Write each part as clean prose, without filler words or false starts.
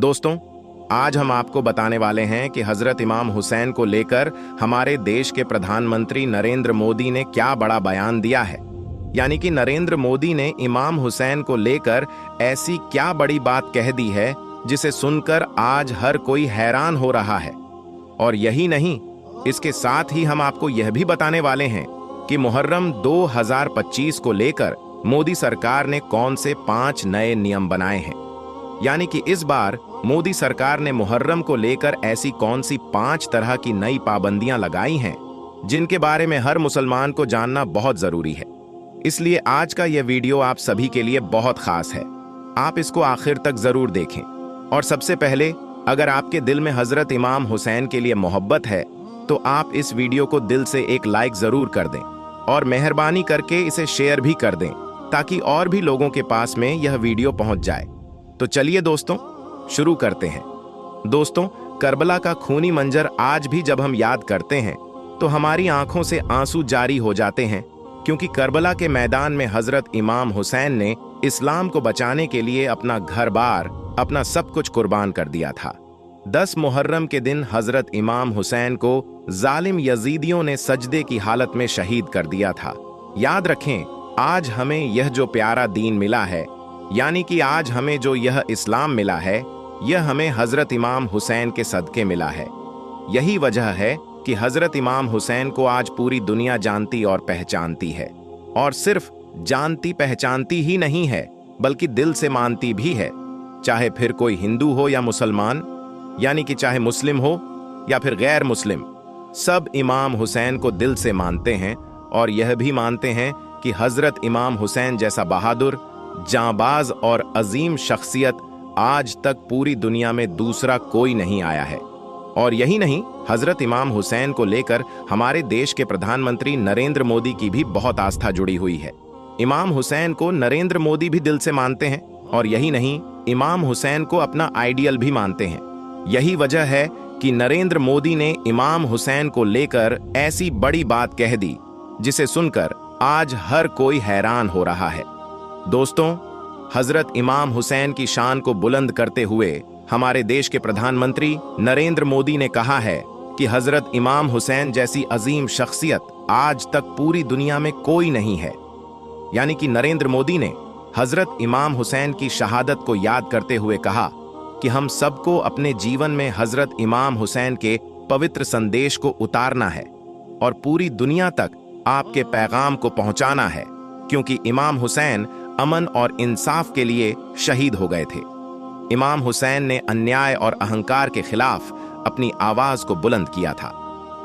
दोस्तों, आज हम आपको बताने वाले हैं कि हजरत इमाम हुसैन को लेकर हमारे देश के प्रधानमंत्री नरेंद्र मोदी ने क्या बड़ा बयान दिया है। यानी कि नरेंद्र मोदी ने इमाम हुसैन को लेकर ऐसी क्या बड़ी बात कह दी है जिसे सुनकर आज हर कोई हैरान हो रहा है। और यही नहीं, इसके साथ ही हम आपको यह भी बताने वाले हैं कि मुहर्रम 2025 को लेकर मोदी सरकार ने कौन से 5 नए नियम बनाए हैं। यानी कि इस बार मोदी सरकार ने मुहर्रम को लेकर ऐसी कौन सी 5 तरह की नई पाबंदियां लगाई हैं जिनके बारे में हर मुसलमान को जानना बहुत जरूरी है। इसलिए आज का यह वीडियो आप सभी के लिए बहुत खास है। आप इसको आखिर तक जरूर देखें। और सबसे पहले, अगर आपके दिल में हजरत इमाम हुसैन के लिए मोहब्बत है तो आप इस वीडियो को दिल से एक लाइक जरूर कर दें और मेहरबानी करके इसे शेयर भी कर दें ताकि और भी लोगों के पास में यह वीडियो पहुंच जाए। तो चलिए दोस्तों, शुरू करते हैं। दोस्तों, करबला का खूनी मंजर आज भी जब हम याद करते हैं तो हमारी आंखों से आंसू जारी हो जाते हैं, क्योंकि करबला के मैदान में हजरत इमाम हुसैन ने इस्लाम को बचाने के लिए अपना घर-बार, अपना सब कुछ कुर्बान कर दिया था। 10 मुहर्रम के दिन हजरत इमाम हुसैन को जालिम यजीदियों ने सजदे की हालत में शहीद कर दिया था। याद रखें, आज हमें यह जो प्यारा दीन मिला है, यानी कि आज हमें जो यह इस्लाम मिला है, यह हमें हजरत इमाम हुसैन के सदके मिला है। यही वजह है कि हजरत इमाम हुसैन को आज पूरी दुनिया जानती और पहचानती है। और सिर्फ जानती पहचानती ही नहीं है, बल्कि दिल से मानती भी है। चाहे फिर कोई हिंदू हो या मुसलमान, यानी कि चाहे मुस्लिम हो या फिर गैर मुस्लिम, सब इमाम हुसैन को दिल से मानते हैं और यह भी मानते हैं कि हजरत इमाम हुसैन जैसा बहादुर, जांबाज और अजीम शख्सियत आज तक पूरी दुनिया में दूसरा कोई नहीं आया है। और यही नहीं, हजरत इमाम हुसैन को लेकर हमारे देश के प्रधानमंत्री नरेंद्र मोदी की भी बहुत आस्था जुड़ी हुई है। इमाम हुसैन को नरेंद्र मोदी भी दिल से मानते हैं और यही नहीं, इमाम हुसैन को अपना आइडियल भी मानते हैं। यही वजह है कि नरेंद्र मोदी ने इमाम हुसैन को लेकर ऐसी बड़ी बात कह दी जिसे सुनकर आज हर कोई हैरान हो रहा है। दोस्तों, हजरत इमाम हुसैन की शान को बुलंद करते हुए हमारे देश के प्रधानमंत्री नरेंद्र मोदी ने कहा है कि हजरत इमाम हुसैन जैसी अजीम शख्सियत आज तक पूरी दुनिया में कोई नहीं है। यानी कि नरेंद्र मोदी ने हजरत इमाम हुसैन की शहादत को याद करते हुए कहा कि हम सबको अपने जीवन में हजरत इमाम हुसैन के पवित्र संदेश को उतारना है और पूरी दुनिया तक आपके पैगाम को पहुंचाना है, क्योंकि इमाम हुसैन अमन और इंसाफ के लिए शहीद हो गए थे। इमाम हुसैन ने अन्याय और अहंकार के खिलाफ अपनी आवाज को बुलंद किया था।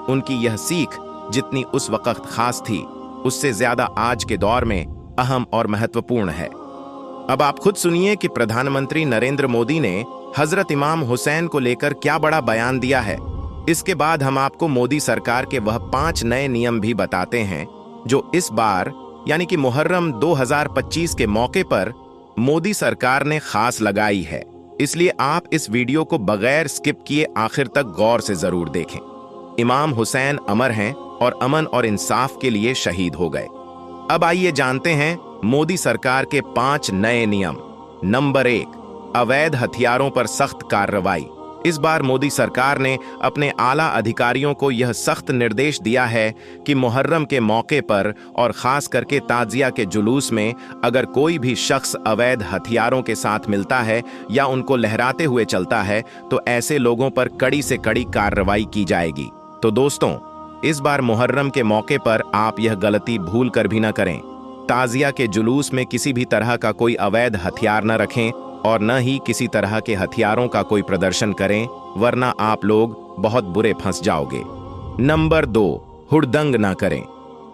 उनकी यह सीख जितनी उस वक्त खास थी, उससे ज्यादा आज के दौर में अहम और महत्वपूर्ण है। अब आप खुद सुनिए कि प्रधानमंत्री नरेंद्र मोदी ने हजरत इमाम हुसैन को लेकर क्या बड़ा बयान दिया है। इसके बाद हम आपको मोदी सरकार के वह 5 नए नियम भी बताते हैं जो इस बार यानी कि मुहर्रम 2025 के मौके पर मोदी सरकार ने खास लगाई है। इसलिए आप इस वीडियो को बगैर स्किप किए आखिर तक गौर से जरूर देखें। इमाम हुसैन अमर हैं और अमन और इंसाफ के लिए शहीद हो गए। अब आइए जानते हैं मोदी सरकार के 5 नए नियम। नंबर 1, अवैध हथियारों पर सख्त कार्रवाई। इस बार मोदी सरकार ने अपने आला अधिकारियों को यह सख्त निर्देश दिया है कि मुहर्रम के मौके पर और खास करके ताजिया के जुलूस में अगर कोई भी शख्स अवैध हथियारों के साथ मिलता है या उनको लहराते हुए चलता है तो ऐसे लोगों पर कड़ी से कड़ी कार्रवाई की जाएगी। तो दोस्तों, इस बार मुहर्रम के मौके पर आप यह गलती भूल कर भी न करें। ताजिया के जुलूस में किसी भी तरह का कोई अवैध हथियार न रखें और न ही किसी तरह के हथियारों का कोई प्रदर्शन करें, वरना आप लोग बहुत बुरे फंस जाओगे। नंबर 2, हुड़दंग ना करें।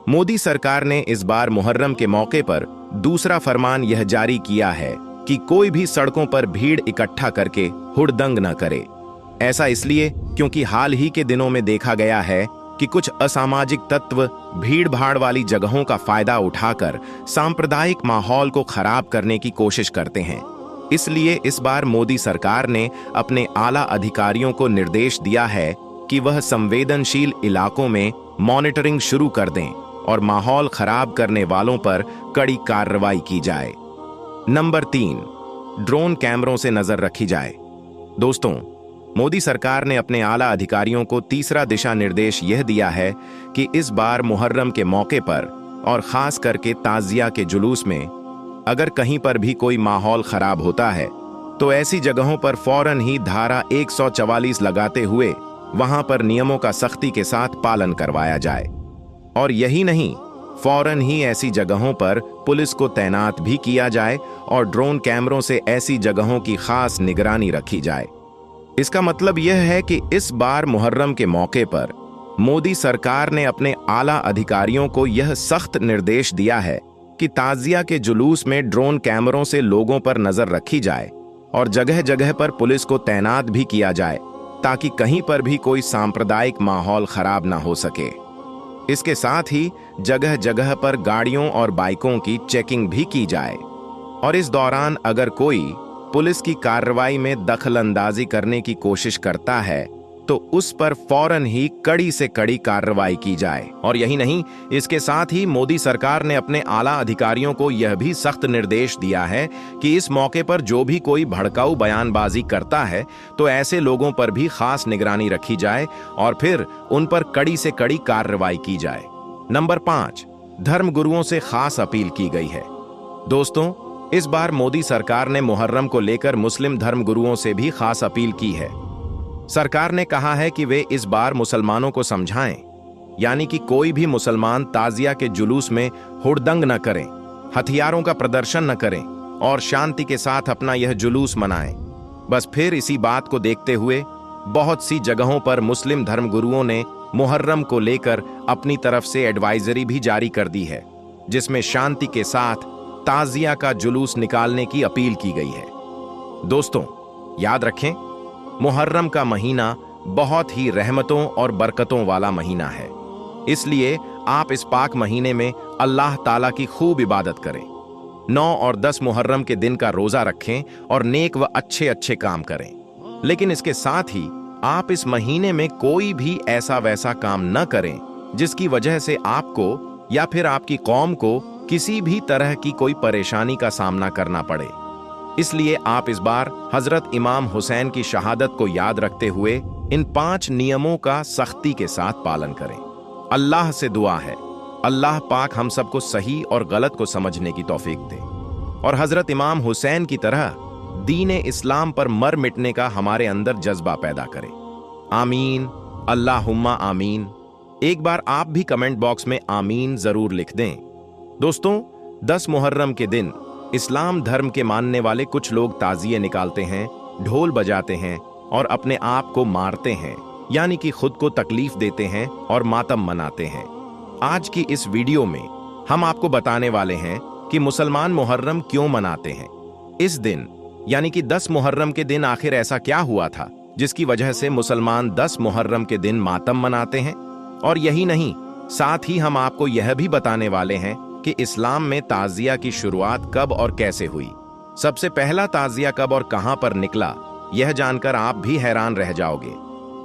मोदी सरकार ने इस बार मुहर्रम के मौके पर दूसरा फरमान यह जारी किया है कि कोई भी सड़कों पर भीड़ इकट्ठा करके हुड़दंग न करे। ऐसा इसलिए क्योंकि हाल ही के दिनों में देखा गया है कि कुछ असामाजिक तत्व भीड़ भाड़ वाली जगहों का फायदा उठाकर सांप्रदायिक माहौल को खराब करने की कोशिश करते हैं। इसलिए इस बार मोदी सरकार ने अपने आला अधिकारियों को निर्देश दिया है कि वह संवेदनशील इलाकों में मॉनिटरिंग शुरू कर दें और माहौल खराब करने वालों पर कड़ी कार्रवाई की जाए। नंबर 3, ड्रोन कैमरों से नजर रखी जाए। दोस्तों, मोदी सरकार ने अपने आला अधिकारियों को तीसरा दिशा निर्देश यह दिया है कि इस बार मुहर्रम के मौके पर और खास करके ताजिया के जुलूस में अगर कहीं पर भी कोई माहौल खराब होता है तो ऐसी जगहों पर फौरन ही धारा 144 लगाते हुए वहां पर नियमों का सख्ती के साथ पालन करवाया जाए। और यही नहीं, फौरन ही ऐसी जगहों पर पुलिस को तैनात भी किया जाए और ड्रोन कैमरों से ऐसी जगहों की खास निगरानी रखी जाए। इसका मतलब यह है कि इस बार मुहर्रम के मौके पर मोदी सरकार ने अपने आला अधिकारियों को यह सख्त निर्देश दिया है कि ताजिया के जुलूस में ड्रोन कैमरों से लोगों पर नजर रखी जाए और जगह जगह पर पुलिस को तैनात भी किया जाए ताकि कहीं पर भी कोई सांप्रदायिक माहौल खराब ना हो सके। इसके साथ ही जगह जगह पर गाड़ियों और बाइकों की चेकिंग भी की जाए और इस दौरान अगर कोई पुलिस की कार्रवाई में दखलंदाजी करने की कोशिश करता है तो उस पर फौरन ही कड़ी से कड़ी कार्रवाई की जाए। और यही नहीं, इसके साथ ही मोदी सरकार ने अपने आला अधिकारियों को यह भी सख्त निर्देश दिया है कि इस मौके पर जो भी कोई भड़काऊ बयानबाजी करता है तो ऐसे लोगों पर भी खास निगरानी रखी जाए और फिर उन पर कड़ी से कड़ी कार्रवाई की जाए। नंबर 5, धर्मगुरुओं से खास अपील की गई है। दोस्तों, इस बार मोदी सरकार ने मुहर्रम को लेकर मुस्लिम धर्मगुरुओं से भी खास अपील की है। सरकार ने कहा है कि वे इस बार मुसलमानों को समझाएं, यानी कि कोई भी मुसलमान ताजिया के जुलूस में हुड़दंग न करें, हथियारों का प्रदर्शन न करें और शांति के साथ अपना यह जुलूस मनाएं। बस फिर इसी बात को देखते हुए बहुत सी जगहों पर मुस्लिम धर्मगुरुओं ने मुहर्रम को लेकर अपनी तरफ से एडवाइजरी भी जारी कर दी है, जिसमें शांति के साथ ताजिया का जुलूस निकालने की अपील की गई है। दोस्तों, याद रखें, मुहर्रम का महीना बहुत ही रहमतों और बरकतों वाला महीना है, इसलिए आप इस पाक महीने में अल्लाह ताला की खूब इबादत करें। 9 और 10 मुहर्रम के दिन का रोजा रखें और नेक व अच्छे अच्छे काम करें। लेकिन इसके साथ ही आप इस महीने में कोई भी ऐसा वैसा काम न करें जिसकी वजह से आपको या फिर आपकी कौम को किसी भी तरह की कोई परेशानी का सामना करना पड़े। इसलिए आप इस बार हजरत इमाम हुसैन की शहादत को याद रखते हुए इन 5 नियमों का सख्ती के साथ पालन करें। अल्लाह से दुआ है, अल्लाह पाक हम सबको सही और गलत को समझने की तौफीक दे और हजरत इमाम हुसैन की तरह दीन इस्लाम पर मर मिटने का हमारे अंदर जज्बा पैदा करे। आमीन, अल्लाहुम्मा आमीन। एक बार आप भी कमेंट बॉक्स में आमीन जरूर लिख दें। दोस्तों, 10 मुहर्रम के दिन इस्लाम धर्म के मानने वाले कुछ लोग ताजिए निकालते हैं, ढोल बजाते हैं और अपने आप को मारते हैं, यानी कि खुद को तकलीफ देते हैं और मातम मनाते हैं। आज की इस वीडियो में हम आपको बताने वाले हैं कि मुसलमान मुहर्रम क्यों मनाते हैं। इस दिन यानी कि 10 मुहर्रम के दिन आखिर ऐसा क्या हुआ था जिसकी वजह से मुसलमान 10 मुहर्रम के दिन मातम मनाते हैं। और यही नहीं, साथ ही हम आपको यह भी बताने वाले हैं कि इस्लाम में ताजिया की शुरुआत कब और कैसे हुई। सबसे पहला ताजिया कब और कहां पर निकला, यह जानकर आप भी हैरान रह जाओगे।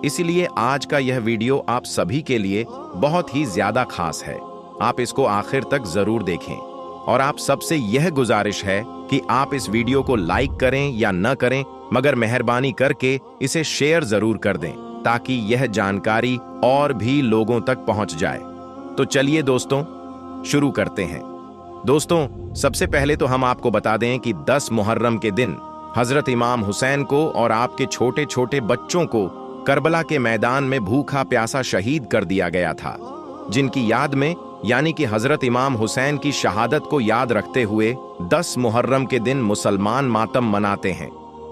इसीलिए आज का यह वीडियो आप सभी के लिए बहुत ही ज्यादा खास है। आप इसको आखिर तक जरूर देखें और आप सबसे यह गुजारिश है कि आप इस वीडियो को लाइक करें या न करें, मगर मेहरबानी करके इसे शेयर जरूर कर दें ताकि यह जानकारी और भी लोगों तक पहुंच जाए। तो चलिए दोस्तों, शुरू करते हैं। दोस्तों, सबसे पहले तो हम आपको बता दें कि 10 मुहर्रम के दिन हजरत इमाम हुसैन को और आपके छोटे छोटे बच्चों को करबला के मैदान में भूखा प्यासा शहीद कर दिया गया था, जिनकी याद में यानी कि हजरत इमाम हुसैन की शहादत को याद रखते हुए 10 मुहर्रम के दिन मुसलमान मातम मनाते हैं।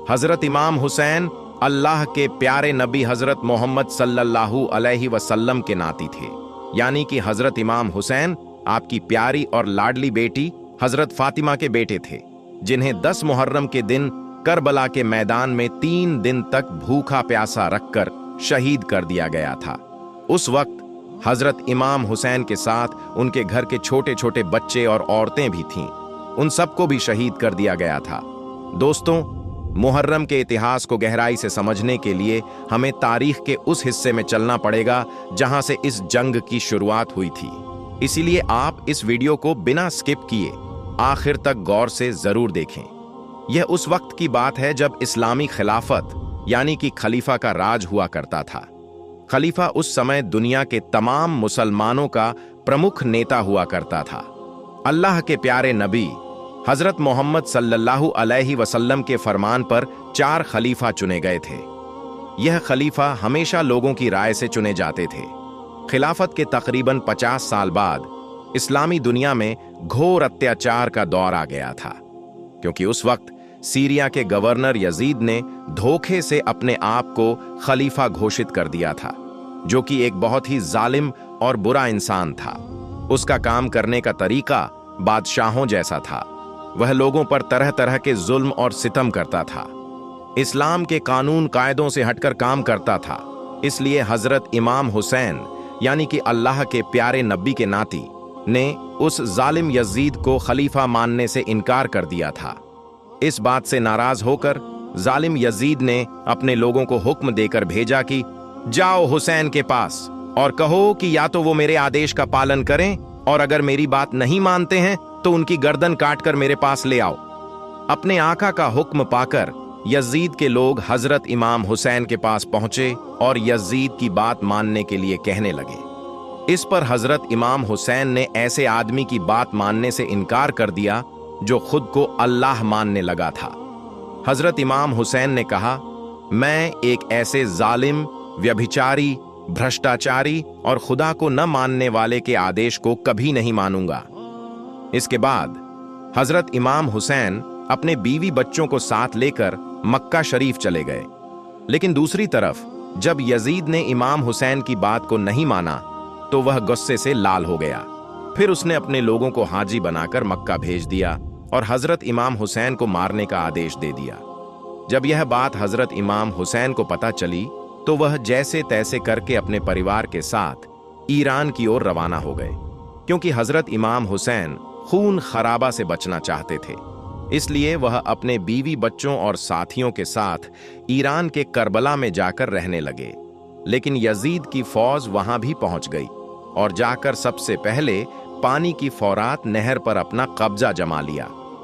हजरत इमाम हुसैन अल्लाह के प्यारे नबी हजरत मोहम्मद सल्लल्लाहु अलैहि वसल्लम के नाती थे, यानी कि हजरत इमाम हुसैन आपकी प्यारी और लाडली बेटी हजरत फातिमा के बेटे थे, जिन्हें 10 मुहर्रम के दिन करबला के मैदान में 3 दिन तक भूखा प्यासा रखकर शहीद कर दिया गया था। उस वक्त हजरत इमाम हुसैन के साथ उनके घर के छोटे छोटे बच्चे और औरतें भी थीं, उन सबको भी शहीद कर दिया गया था। दोस्तों, मुहर्रम के इतिहास को गहराई से समझने के लिए हमें तारीख के उस हिस्से में चलना पड़ेगा जहां से इस जंग की शुरुआत हुई थी। इसीलिए आप इस वीडियो को बिना स्किप किए आखिर तक गौर से जरूर देखें। यह उस वक्त की बात है जब इस्लामी खिलाफत यानी कि खलीफा का राज हुआ करता था। खलीफा उस समय दुनिया के तमाम मुसलमानों का प्रमुख नेता हुआ करता था। अल्लाह के प्यारे नबी हजरत मोहम्मद सल्लल्लाहु अलैहि वसल्लम के फरमान पर 4 खलीफा चुने गए थे। यह खलीफा हमेशा लोगों की राय से चुने जाते थे। खिलाफत के तकरीबन 50 साल बाद इस्लामी दुनिया में घोर अत्याचार का दौर आ गया था, क्योंकि उस वक्त सीरिया के गवर्नर यजीद ने धोखे से अपने आप को खलीफा घोषित कर दिया था, जो कि एक बहुत ही जालिम और बुरा इंसान था। उसका काम करने का तरीका बादशाहों जैसा था। वह लोगों पर तरह तरह के जुल्म और सितम करता था। इस्लाम के कानून कायदों से हटकर काम करता था। इसलिए हजरत इमाम हुसैन यानी कि अल्लाह के प्यारे नबी के नाती ने उस जालिम यजीद को खलीफा मानने से इनकार कर दिया था। इस बात से नाराज होकर जालिम यजीद ने अपने लोगों को हुक्म देकर भेजा कि जाओ हुसैन के पास और कहो कि या तो वो मेरे आदेश का पालन करें, और अगर मेरी बात नहीं मानते हैं तो उनकी गर्दन काटकर मेरे पास ले आओ। अपने आका का हुक्म पाकर यजीद के लोग हजरत इमाम हुसैन के पास पहुंचे और यजीद की बात मानने के लिए कहने लगे। इस पर हजरत इमाम हुसैन ने ऐसे आदमी की बात मानने से इनकार कर दिया जो खुद को अल्लाह मानने लगा था। हजरत इमाम हुसैन ने कहा, मैं एक ऐसे जालिम, व्यभिचारी, भ्रष्टाचारी और खुदा को न मानने वाले के आदेश को कभी नहीं मानूंगा। इसके बाद हजरत इमाम हुसैन अपने बीवी बच्चों को साथ लेकर मक्का शरीफ चले गए। लेकिन दूसरी तरफ जब यजीद ने इमाम हुसैन की बात को नहीं माना तो वह गुस्से से लाल हो गया। फिर उसने अपने लोगों को हाजी बनाकर मक्का भेज दिया और हजरत इमाम हुसैन को मारने का आदेश दे दिया। जब यह बात हजरत इमाम हुसैन को पता चली तो वह जैसे तैसे करके अपने परिवार के साथ ईरान की ओर रवाना हो गए, क्योंकि हजरत इमाम हुसैन खून खराबा से बचना चाहते थे। इसलिए वह अपने बीवी बच्चों और साथियों के साथ ईरान के करबला में जाकर रहने लगे। लेकिन यजीद की फौज वहां भी पहुंच गई और जाकर सबसे पहले पानी की फौरात नहर पर अपना कब्जा जमा लिया।